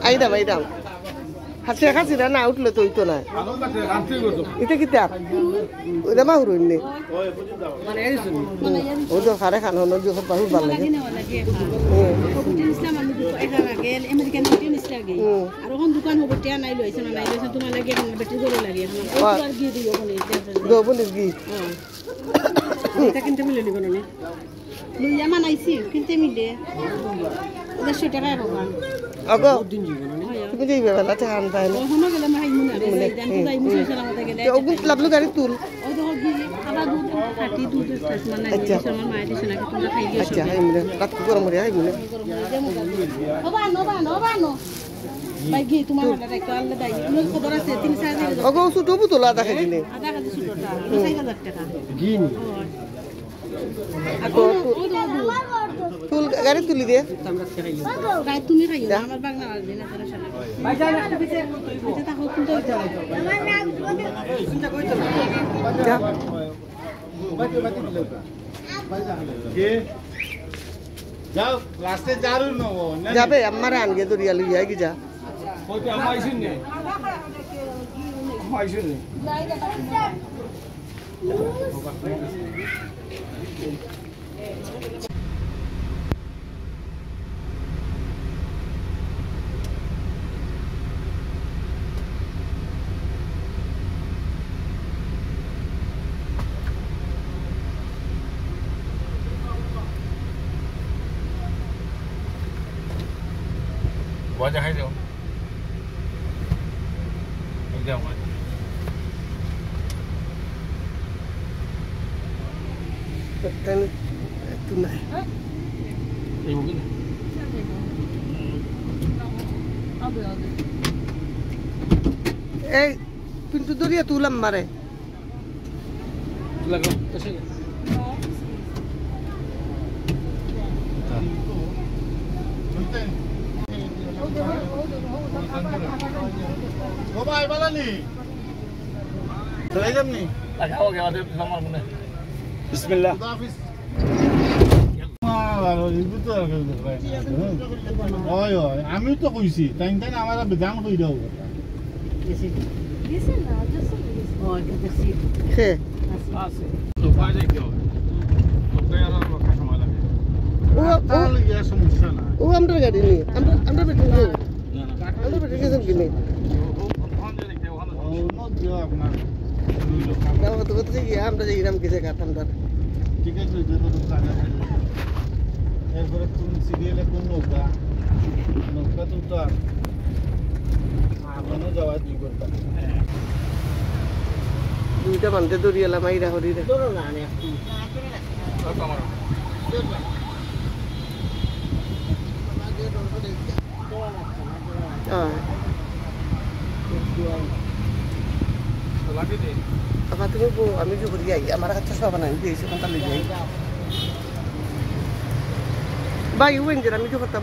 আইদাম আইদাম হাসি খাসি না উঠলে তো হইতো না এটা কি তাপ ওইটা মাহুর হইনি ও তো খারে খান হন যে বাহু ভাল লাগে আর ওখান দোকান হবে টিয়া নাই লইছে না নাই লইছে তোমার লাগে বেটি গরু লাগে এখন আর গিয়ে দিও কোনে দো বলিস কি এটা কিনতে মিলে নি কোনে লইয়া মানাইছি কিনতে মিলে 150 টাকা হবে আগো তুমি যাইবে বেলা টাকা আনতে না ওখানে গেলে মাই মুনা রে দেন তো যাই মুছে সালাম মতে গেলে তো ওগুন লাভলু গাড়ি তুল ওই তো গিয়ে আবার দুধ খাটি দুধ খাস মানে আমার মাই দিছ না তোমরা খাই দিও আচ্ছা হাই মিলে রাত গরম রে হাই মিলে নো ভাই গিয়ে তোমার হাতে একটা আল্লাহ দাই তুমি খবর আছে 3-4 দিন আগো সুটো বুতলা দেখা দিনে আধা কেজি সুটোটা 6000 টাকা গিনি আগো তুল গাড়ি তুলি দে ভাই তুমি খাইও আমার বাগনা আসবে না তারা শালা ভাই যান একটা পিছে এটা তা হোক কিন্তু আমার নাম চিন্তা কইতো না যা কে যাও রাস্তে জারু ন যাবে আমার আনগে দরিয়া লইয়া কি যা কইতে আমাইছিন নে আমাইছিন নে Wajah hai deo. Ekdam hai. Ten tu nai. Ei mungkin. Eh pintu doriya tulam mare. Lagam kasi. ও ভাই বলানি চলে যাবনি লাগাও গে আমাদের আমার মনে বিসমিল্লাহ খুদা হাফেজ ওই ওই আমি তো কইছি তাই তাই আমার বেদাম কই দাও কে আছে তো পাইলে কি হবে তো পেয়ার আর কথা সময় লাগে ও তাহলে ইয়া সমস্যা না ও আমরা গাড়ি নি আমরা বেটে নি আমরা বেটে গেছম কি নি দাও তো কত কি আমরা যাই রাম কিসে কাটাম ধর ঠিক আছে যে তো কাজে এরপরে কোন সিরিয়ালে কোন নৌকা তো তো আপনো যাওয়া দি করতে দুইটা বানতে দরিয়ালা মাইরা হরি রে দরো না নে apa tu আমি যে করি আই আমার কাছে সব বানাই দিয়েছি কোনটা লই যাই ভাই ওয়েন যে আমি যে করতাম